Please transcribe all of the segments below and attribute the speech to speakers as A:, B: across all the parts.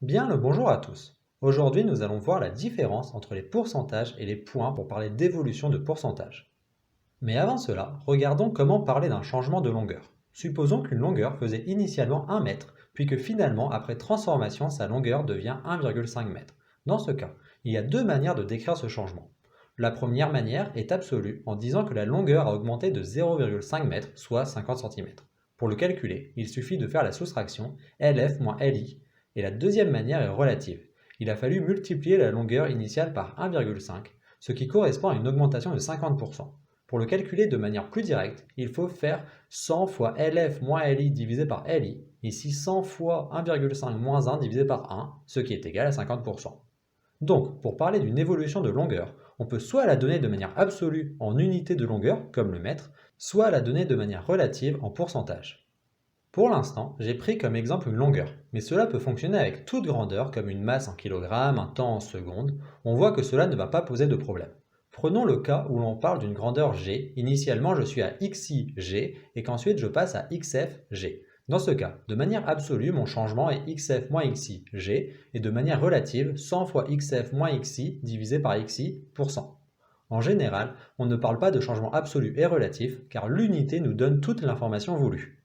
A: Bien le bonjour à tous. Aujourd'hui, nous allons voir la différence entre les pourcentages et les points pour parler d'évolution de pourcentage. Mais avant cela, regardons comment parler d'un changement de longueur. Supposons qu'une longueur faisait initialement 1 mètre, puis que finalement, après transformation, sa longueur devient 1,5 mètre. Dans ce cas, il y a deux manières de décrire ce changement. La première manière est absolue en disant que la longueur a augmenté de 0,5 mètre, soit 50 centimètres. Pour le calculer, il suffit de faire la soustraction LF moins LI, et la deuxième manière est relative. Il a fallu multiplier la longueur initiale par 1,5, ce qui correspond à une augmentation de 50%. Pour le calculer de manière plus directe, il faut faire 100 fois LF moins LI divisé par LI, ici 100 fois 1,5 moins 1 divisé par 1, ce qui est égal à 50%. Donc, pour parler d'une évolution de longueur, on peut soit la donner de manière absolue en unité de longueur, comme le mètre, soit la donner de manière relative en pourcentage. Pour l'instant, j'ai pris comme exemple une longueur, mais cela peut fonctionner avec toute grandeur comme une masse en kilogrammes, un temps en secondes. On voit que cela ne va pas poser de problème. Prenons le cas où l'on parle d'une grandeur g. Initialement, je suis à xi g et qu'ensuite je passe à xf g. Dans ce cas, de manière absolue, mon changement est xf moins xi g et de manière relative, 100 fois xf moins xi divisé par xi pour 100. En général, on ne parle pas de changement absolu et relatif car l'unité nous donne toute l'information voulue.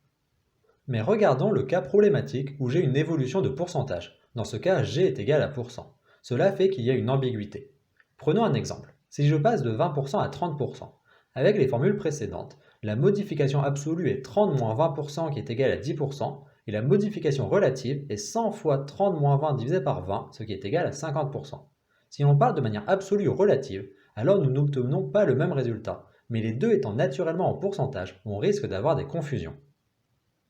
A: Mais regardons le cas problématique où j'ai une évolution de pourcentage. Dans ce cas, g est égal à %. Cela fait qu'il y a une ambiguïté. Prenons un exemple. Si je passe de 20% à 30%, avec les formules précédentes, la modification absolue est 30 moins 20% qui est égal à 10%, et la modification relative est 100 fois 30 moins 20 divisé par 20, ce qui est égal à 50%. Si on parle de manière absolue ou relative, alors nous n'obtenons pas le même résultat, mais les deux étant naturellement en pourcentage, on risque d'avoir des confusions.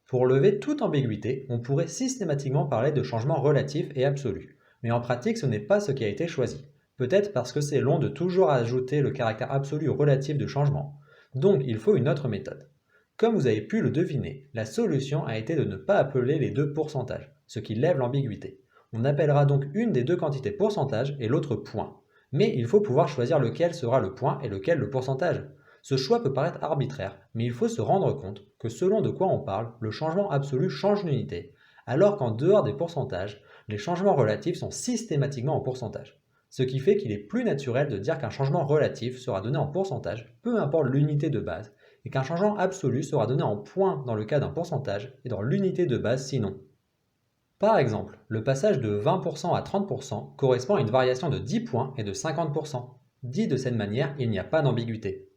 A: Pour lever toute ambiguïté, on pourrait systématiquement parler de changements relatifs et absolus. Mais en pratique, ce n'est pas ce qui a été choisi. Peut-être parce que c'est long de toujours ajouter le caractère absolu ou relatif de changement. Donc, il faut une autre méthode. Comme vous avez pu le deviner, la solution a été de ne pas appeler les deux pourcentages, ce qui lève l'ambiguïté. On appellera donc une des deux quantités pourcentage et l'autre point. Mais il faut pouvoir choisir lequel sera le point et lequel le pourcentage. Ce choix peut paraître arbitraire, mais il faut se rendre compte que selon de quoi on parle, le changement absolu change d'unité, alors qu'en dehors des pourcentages, les changements relatifs sont systématiquement en pourcentage. Ce qui fait qu'il est plus naturel de dire qu'un changement relatif sera donné en pourcentage, peu importe l'unité de base, et qu'un changement absolu sera donné en points dans le cas d'un pourcentage et dans l'unité de base sinon. Par exemple, le passage de 20% à 30% correspond à une variation de 10 points et de 50%. Dit de cette manière, il n'y a pas d'ambiguïté.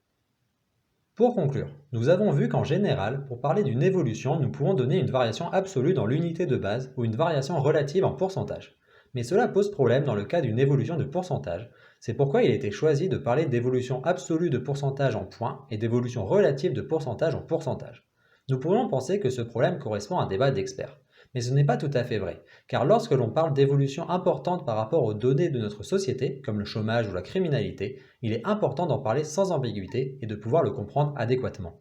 A: Pour conclure, nous avons vu qu'en général, pour parler d'une évolution, nous pouvons donner une variation absolue dans l'unité de base ou une variation relative en pourcentage. Mais cela pose problème dans le cas d'une évolution de pourcentage. C'est pourquoi il a été choisi de parler d'évolution absolue de pourcentage en points et d'évolution relative de pourcentage en pourcentage. Nous pourrions penser que ce problème correspond à un débat d'experts. Mais ce n'est pas tout à fait vrai, car lorsque l'on parle d'évolution importante par rapport aux données de notre société, comme le chômage ou la criminalité, il est important d'en parler sans ambiguïté et de pouvoir le comprendre adéquatement.